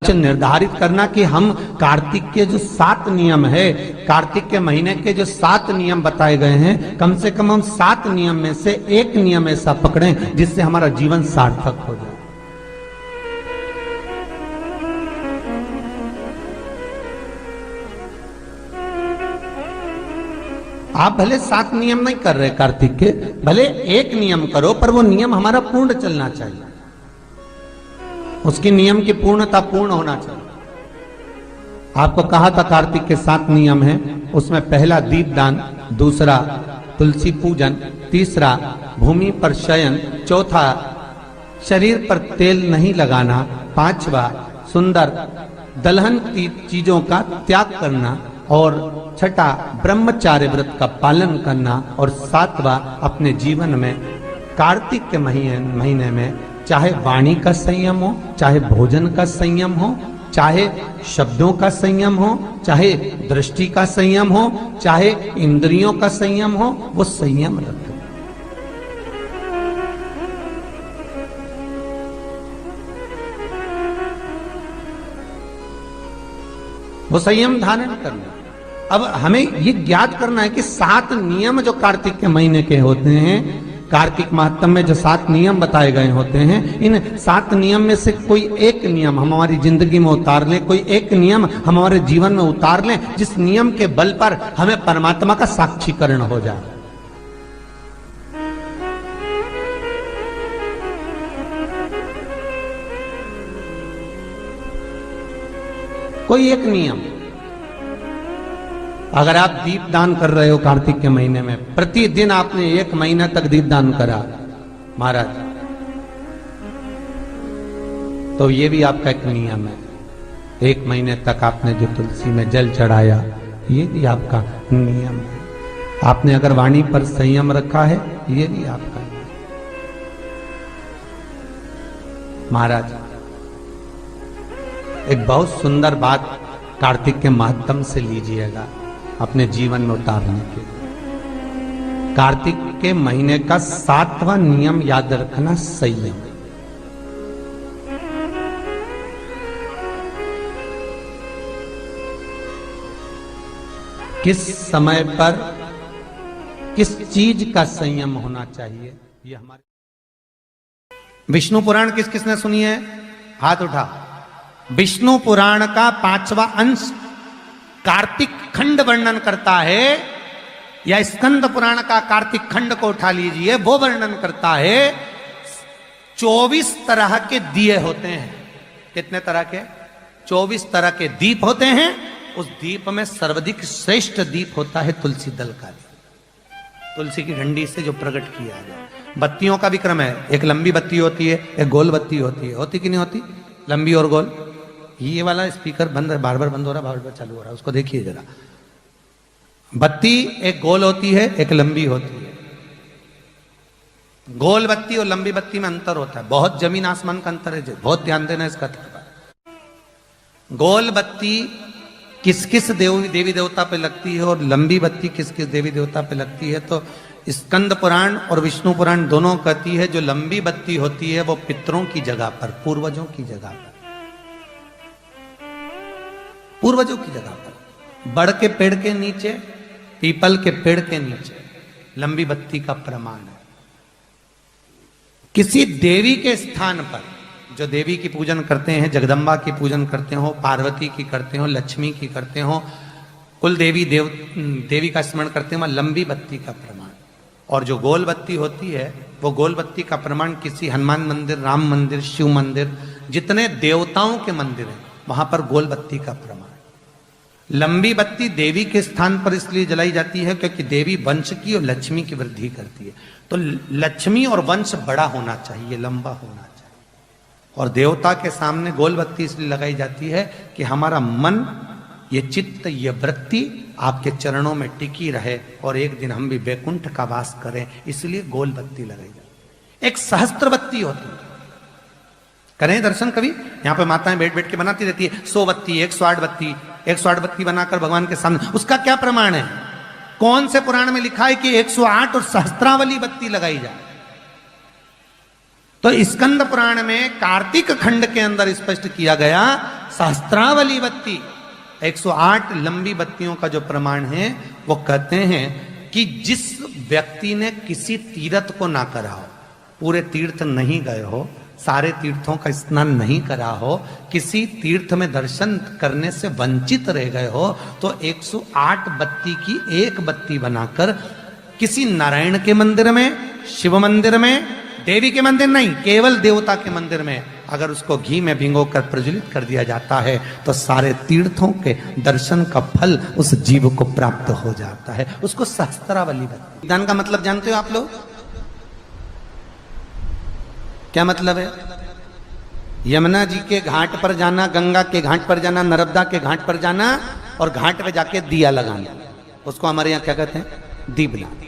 निर्धारित करना कि हम कार्तिक के जो 7 नियम है, कार्तिक के महीने के जो 7 नियम बताए गए हैं, कम से कम हम 7 नियम में से एक नियम ऐसा पकड़ें जिससे हमारा जीवन सार्थक हो जाए। आप भले 7 नियम नहीं कर रहे कार्तिक के, भले एक नियम करो, पर वो नियम हमारा पूर्ण चलना चाहिए, उसकी नियम की पूर्णता पूर्ण होना चाहिए। आपको कहा था कार्तिक के 7 नियम हैं, उसमें पहला दीपदान, दूसरा तुलसी पूजन, तीसरा भूमि पर शयन, चौथा शरीर पर तेल नहीं लगाना, पांचवा सुंदर दलहन की चीजों का त्याग करना, और छठा ब्रह्मचार्य व्रत का पालन करना, और 7वां अपने जीवन में कार्तिक के महीने में चाहे वाणी का संयम हो, चाहे भोजन का संयम हो, चाहे शब्दों का संयम हो, चाहे दृष्टि का संयम हो, चाहे इंद्रियों का संयम हो, वो संयम रखें। वो संयम धारण करना। अब हमें ये ज्ञात करना है कि 7 नियम जो कार्तिक के महीने के होते हैं, कार्तिक माहत्म में जो 7 नियम बताए गए होते हैं, इन 7 नियम में से कोई एक नियम हम हमारी जिंदगी में उतार लें, कोई एक नियम हम हमारे जीवन में उतार लें, जिस नियम के बल पर हमें परमात्मा का साक्षीकरण हो जाए। कोई एक नियम। अगर आप दीप दान कर रहे हो कार्तिक के महीने में, प्रतिदिन आपने 1 महीना तक दीप दान करा महाराज, तो ये भी आपका एक नियम है। 1 महीने तक आपने जो तुलसी में जल चढ़ाया, ये भी आपका नियम है। आपने अगर वाणी पर संयम रखा है, ये भी आपका नियम। महाराज एक बहुत सुंदर बात कार्तिक के माध्यम से लीजिएगा अपने जीवन में उतारने के लिए। कार्तिक के महीने का 7वां नियम याद रखना, संयम। किस समय पर किस चीज का संयम होना चाहिए, ये हमारे विष्णु पुराण किस किसने सुनी है? हाथ उठा। विष्णु पुराण का 5वां अंश कार्तिक खंड वर्णन करता है, या स्कंद पुराण का कार्तिक खंड को उठा लीजिए, वो वर्णन करता है 24 तरह के दिए होते हैं। कितने तरह के? 24 तरह के दीप होते हैं। उस दीप में सर्वाधिक श्रेष्ठ दीप होता है तुलसी दल का दीप, तुलसी की डंडी से जो प्रकट किया जाए। बत्तियों का भी क्रम है, एक लंबी बत्ती होती है, एक गोल बत्ती होती है। होती कि नहीं होती? लंबी और गोल। ये वाला स्पीकर बंद है, बार बार बंद हो रहा, बार बार चालू हो रहा, उसको देखिए जरा। बत्ती एक गोल होती है, एक लंबी होती है। गोल बत्ती और लंबी बत्ती में अंतर होता है, बहुत जमीन आसमान का अंतर है, बहुत ध्यान देना इसका। गोल बत्ती किस किस देवी देवता पे लगती है और लंबी बत्ती किस किस देवी देवता पे लगती है, तो स्कंद पुराण और विष्णु पुराण दोनों कहती है जो लंबी बत्ती होती है वो पितरों की जगह पर, पूर्वजों की जगह पर, पूर्वजों की जगह पर, बड़ के पेड़ के नीचे, पीपल के पेड़ के नीचे लंबी बत्ती का प्रमाण है। किसी देवी के स्थान पर, जो देवी की पूजन करते हैं, जगदम्बा की पूजन करते हो, पार्वती की करते हो, लक्ष्मी की करते हो, कुल देवी का स्मरण करते हो, लंबी बत्ती का प्रमाण। और जो गोल बत्ती होती है, वो गोल बत्ती का प्रमाण किसी हनुमान मंदिर, राम मंदिर, शिव मंदिर, जितने देवताओं के मंदिर हैं वहां पर गोल बत्ती का प्रमाण। लंबी बत्ती देवी के स्थान पर इसलिए जलाई जाती है क्योंकि देवी वंश की और लक्ष्मी की वृद्धि करती है। तो लक्ष्मी और वंश बड़ा होना चाहिए, लंबा होना चाहिए। और देवता के सामने गोल बत्ती इसलिए लगाई जाती है कि हमारा मन, ये चित्त, ये वृत्ति आपके चरणों में टिकी रहे और एक दिन हम भी वैकुंठ का वास करें, इसलिए गोल बत्ती लगाई जाती है। एक सहस्त्र बत्ती होती है, करें दर्शन कभी? यहाँ पे माताएं बैठ बैठ के बनाती रहती है 100 बत्ती, 108 बत्ती, 108 बत्ती बनाकर भगवान के सामने। उसका क्या प्रमाण है? कौन से पुराण में लिखा है कि 108 और सहस्त्रावली बत्ती लगाई जाए? तो स्कंद पुराण में कार्तिक खंड के अंदर स्पष्ट किया गया सहस्त्रावली बत्ती, 108 लंबी बत्तियों का जो प्रमाण है वो कहते हैं कि जिस व्यक्ति ने किसी तीर्थ को ना करा हो, पूरे तीर्थ नहीं गए हो, सारे तीर्थों का स्नान नहीं करा हो, किसी तीर्थ में दर्शन करने से वंचित रह गए हो, तो 108 बत्ती की एक बत्ती बनाकर किसी नारायण के मंदिर में, शिव मंदिर में, देवी के मंदिर नहीं, केवल देवता के मंदिर में अगर उसको घी में भिगोकर प्रज्वलित कर दिया जाता है तो सारे तीर्थों के दर्शन का फल उस जीव को प्राप्त हो जाता है। उसको सहस्त्रावली बत्ती। दान का मतलब जानते हो आप लोग? क्या मतलब है? यमुना जी के घाट पर जाना, गंगा के घाट पर जाना, नर्मदा के घाट पर जाना और घाट पे जाके दिया लगाना, उसको हमारे यहां क्या कहते हैं? दीपदान।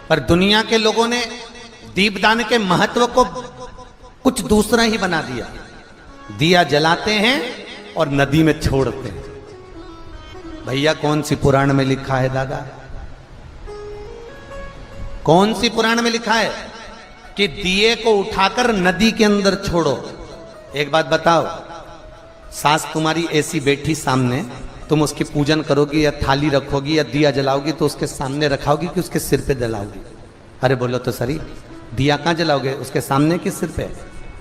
पर दुनिया के लोगों ने दीपदान के महत्व को कुछ दूसरा ही बना दिया। दिया जलाते हैं और नदी में छोड़ते हैं। भैया कौन सी पुराण में लिखा है दादा? कौन सी पुराण में लिखा है कि दिए को उठाकर नदी के अंदर छोड़ो? एक बात बताओ, सास तुम्हारी ऐसी बैठी सामने, तुम उसकी पूजन करोगी या थाली रखोगी या दिया जलाओगी तो उसके सामने रखाओगी कि उसके सिर पे जलाओगी? अरे बोलो तो सही, दिया कहां जलाओगे? उसके सामने कि सिर पे?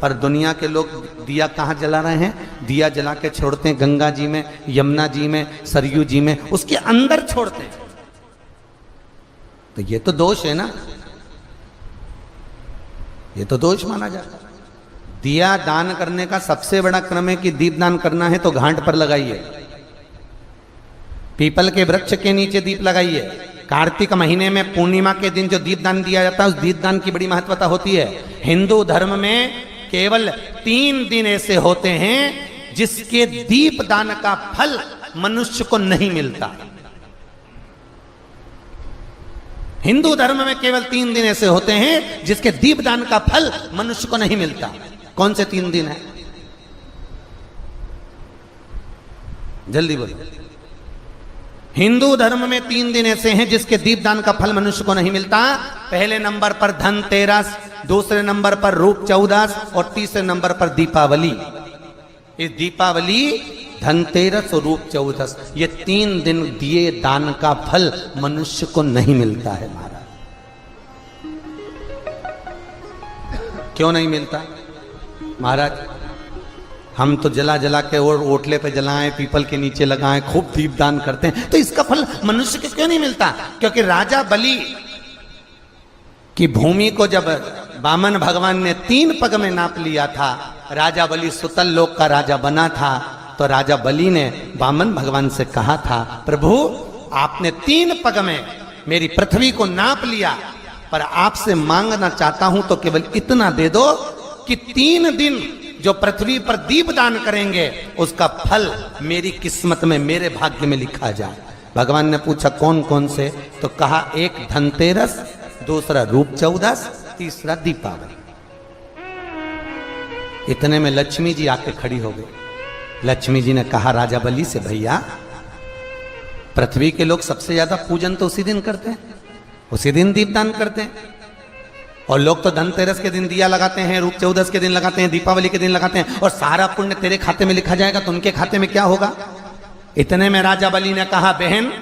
पर दुनिया के लोग दिया कहां जला रहे हैं? दिया जला के छोड़ते हैं गंगा जी में, यमुना जी में, सरयू जी में, उसके अंदर छोड़ते हैं। तो ये तो दोष है ना, ये तो दोष माना जाता है। दिया दान करने का सबसे बड़ा क्रम है कि दीप दान करना है तो घाट पर लगाइए, पीपल के वृक्ष के नीचे दीप लगाइए। कार्तिक महीने में पूर्णिमा के दिन जो दीप दान दिया जाता है, उस दीप दान की बड़ी महत्वता होती है। हिंदू धर्म में केवल 3 दिन ऐसे होते हैं जिसके दीप दान का फल मनुष्य को नहीं मिलता। हिंदू धर्म में केवल 3 दिन ऐसे होते हैं जिसके दीप दान का फल मनुष्य को नहीं मिलता। कौन से 3 दिन है? जल्दी बोलो। हिंदू धर्म में 3 दिन ऐसे हैं जिसके दीपदान का फल मनुष्य को नहीं मिलता। पहले नंबर पर धनतेरस, दूसरे नंबर पर रूप चौदस और तीसरे नंबर पर दीपावली। इस दीपावली, धनतेरस और रूप चौदस, ये 3 दिन दिए दान का फल मनुष्य को नहीं मिलता है महाराज। क्यों नहीं मिलता महाराज? हम तो जला जला के और ओटले पे जलाएं, पीपल के नीचे लगाएं, खूब दीपदान करते हैं, तो इसका फल मनुष्य को क्यों नहीं मिलता? क्योंकि राजा बलि की भूमि को जब वामन भगवान ने 3 पग में नाप लिया था, राजा बलि सुतल लोक का राजा बना था, तो राजा बलि ने वामन भगवान से कहा था, प्रभु आपने 3 पग में मेरी पृथ्वी को नाप लिया, पर आपसे मांगना चाहता हूं तो केवल इतना दे दो कि 3 दिन जो पृथ्वी पर दीप दान करेंगे उसका फल मेरी किस्मत में, मेरे भाग्य में लिखा जाए। भगवान ने पूछा कौन कौन से? तो कहा एक धनतेरस, दूसरा रूप चौदस, तीसरा दीपावली। इतने में लक्ष्मी जी आके खड़ी हो गई। लक्ष्मी जी ने कहा राजा बलि से, भैया पृथ्वी के लोग सबसे ज्यादा पूजन तो उसी दिन करते हैं, उसी दिन दीपदान करते हैं। और लोग तो धनतेरस के दिन दिया लगाते हैं, रूप चौदस के दिन लगाते हैं, दीपावली के दिन लगाते हैं, और सारा पुण्य तेरे खाते में लिखा जाएगा, तो उनके खाते में क्या होगा? इतने में राजा बलि ने कहा, बहन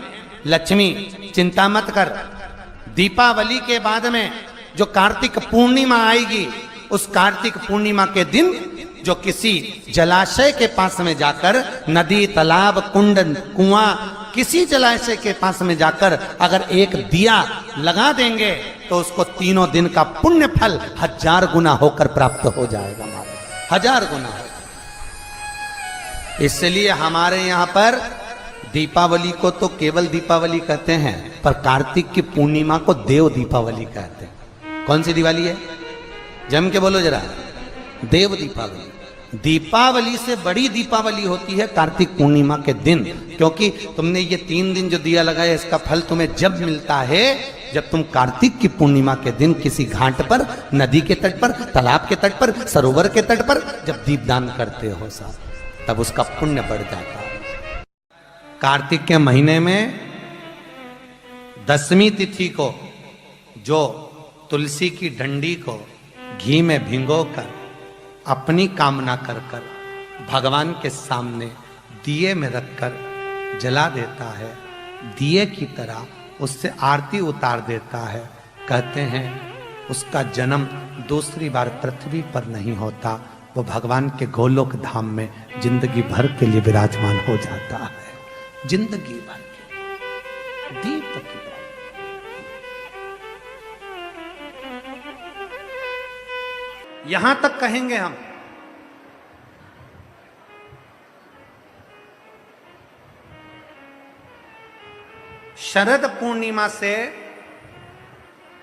लक्ष्मी चिंता मत कर, दीपावली के बाद में जो कार्तिक पूर्णिमा आएगी, उस कार्तिक पूर्णिमा के दिन जो किसी जलाशय के पास में जाकर, नदी, तालाब, कुंड, कुआं, किसी जलाशय के पास में जाकर अगर एक दिया लगा देंगे तो उसको 3 दिन का पुण्य फल 1000 गुना होकर प्राप्त हो जाएगा। 1000 गुना। इसलिए हमारे यहाँ पर दीपावली को तो केवल दीपावली कहते हैं, पर कार्तिक की पूर्णिमा को देव दीपावली कहते हैं। कौन सी दिवाली है? जम के बोलो जरा। देव दीपावली। दीपावली से बड़ी दीपावली होती है कार्तिक पूर्णिमा के दिन, क्योंकि तुमने ये 3 दिन जो दिया लगाया, इसका फल तुम्हें जब मिलता है जब तुम कार्तिक की पूर्णिमा के दिन किसी घाट पर, नदी के तट पर, तालाब के तट पर, सरोवर के तट पर जब दीपदान करते हो साहब, तब उसका पुण्य बढ़ जाता है। कार्तिक के महीने में 10वीं तिथि को जो तुलसी की डंडी को घी में भिगोकर अपनी कामना कर कर भगवान के सामने दिए में रखकर जला देता है, दिए की तरह उससे आरती उतार देता है, कहते हैं उसका जन्म दूसरी बार पृथ्वी पर नहीं होता, वो भगवान के गोलोक धाम में जिंदगी भर के लिए विराजमान हो जाता है। जिंदगी भर के दीप की बात। यहां तक कहेंगे हम, शरद पूर्णिमा से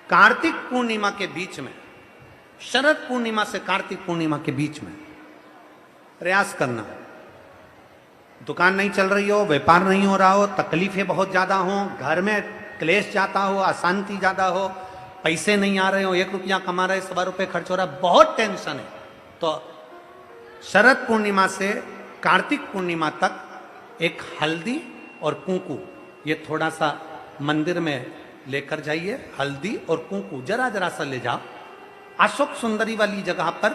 कार्तिक पूर्णिमा के बीच में, शरद पूर्णिमा से कार्तिक पूर्णिमा के बीच में प्रयास करना। दुकान नहीं चल रही हो, व्यापार नहीं हो रहा हो, तकलीफें बहुत ज्यादा हो, घर में क्लेश जाता हो, अशांति ज्यादा हो, पैसे नहीं आ रहे हो, 1 रुपया कमा रहे 1.25 रुपये खर्च हो रहा है, बहुत टेंशन है, तो शरद पूर्णिमा से कार्तिक पूर्णिमा तक एक हल्दी और कुंकू, ये थोड़ा सा मंदिर में लेकर जाइए, हल्दी और कुंकू जरा जरा सा ले जाओ। अशोक सुंदरी वाली जगह पर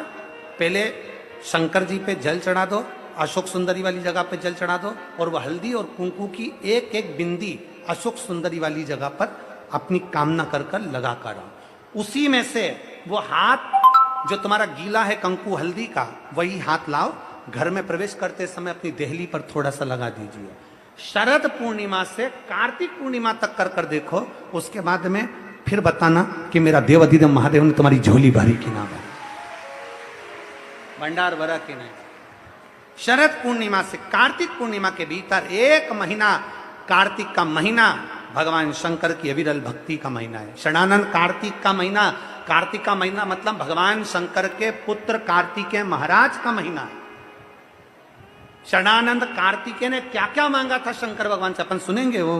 पहले शंकर जी पे जल चढ़ा दो, अशोक सुंदरी वाली जगह पे जल चढ़ा दो, और वह हल्दी और कुंकू की एक एक बिंदी अशोक सुंदरी वाली जगह पर अपनी कामना कर कर लगा कर आओ। उसी में से वो हाथ जो तुम्हारा गीला है कंकु हल्दी का, वही हाथ लाओ, घर में प्रवेश करते समय अपनी देहली पर थोड़ा सा लगा दीजिए। शरद पूर्णिमा से कार्तिक पूर्णिमा तक कर कर देखो, उसके बाद में फिर बताना कि मेरा देव अधिदेव महादेव ने तुम्हारी झोली भरी कि ना भरी, भंडार भरा कि नहीं। शरद पूर्णिमा से कार्तिक पूर्णिमा के भीतर 1 महीना, कार्तिक का महीना भगवान शंकर की अविरल भक्ति का महीना है। षडानंद कार्तिक का महीना, कार्तिक का महीना मतलब भगवान शंकर के पुत्र कार्तिकेय महाराज का महीना है। षडानंद कार्तिकेय ने क्या क्या मांगा था शंकर भगवान से, अपन सुनेंगे। वो